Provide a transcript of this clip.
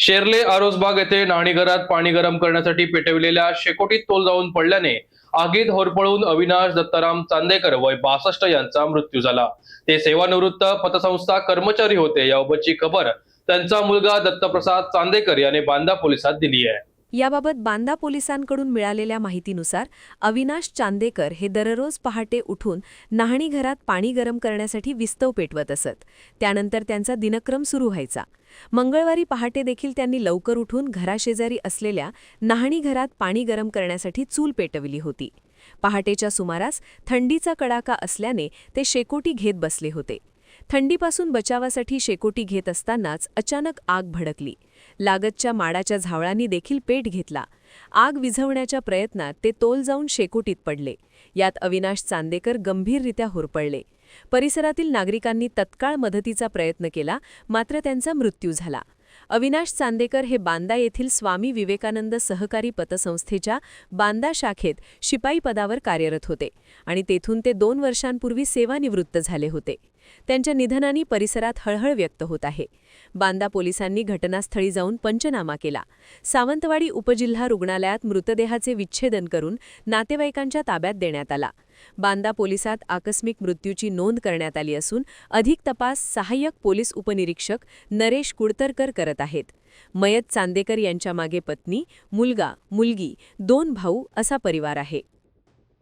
शेर्ले आरोसबाग येथे न्हाणीघरात पाणी गरम करण्यासाठी पेटविलेल्या शेकोटीत तोल जाऊन पडल्याने आगीत होरपळून अविनाश दत्ताराम चांदेकर वय 62 यांचा मृत्यू झाला। ते सेवानिवृत्त पतसंस्था कर्मचारी होते। याबाबतची खबर त्यांचा मुलगा दत्तप्रसाद चांदेकर याने बांदा पोलिसात दिली आहे। याबाबत बांदा पोलिसांकडून मिळालेल्या माहितीनुसार अविनाश चांदेकर हे दररोज पहाटे उठून न्हाणीघरात पाणी गरम करण्यासाठी विस्तव पेटवत असत। त्यानंतर त्यांचा दिनक्रम सुरू व्हायचा। मंगळवारी पहाटे देखील त्यांनी लवकर उठून घराशेजारी असलेल्या न्हाणीघरात पाणी गरम करण्यासाठी चूल पेटवली होती। पहाटेच्या सुमारास थंडीचा कडाका असल्याने ते शेकोटी घेत बसले होते। थंडीपासून बचावासाठी शेकोटी घेत असतानाच अचानक आग भडकली। लागतच्या माडाच्या झावळांनी देखील पेट घेतला। आग विझवण्याच्या प्रयत्नात ते तोल जाऊन शेकोटीत पडले। यात अविनाश चांदेकर गंभीररित्या होरपळले। परिसरातील नागरिकांनी तत्काळ मदतीचा प्रयत्न केला, मात्र त्यांचा मृत्यू झाला। अविनाश चांदेकर हे बांदा येथील स्वामी विवेकानंद सहकारी पतसंस्थेच्या बांदा शाखेत शिपाई पदावर कार्यरत होते आणि तेथून ते 2 वर्षांपूर्वी सेवानिवृत्त झाले होते। त्यांच्या निधनाने परिसरात हळहळ व्यक्त होत आहे। बांदा पोलिसांनी घटनास्थळी जाऊन पंचनामा केला। सावंतवाडी उपजिल्हा रुग्णालयात मृतदेहाचे विच्छेदन करून नातेवाईकांच्या ताब्यात देण्यात आला। बांदा पोलिसात आकस्मिक मृत्यूची नोंद करण्यात आली असून अधिक तपास सहाय्यक पोलीस उपनिरीक्षक नरेश कुडतरकर करत आहेत। मयत चांदेकर यांच्या मागे पत्नी, मुलगा, मुलगी, 2 भाऊ असा परिवार आहे।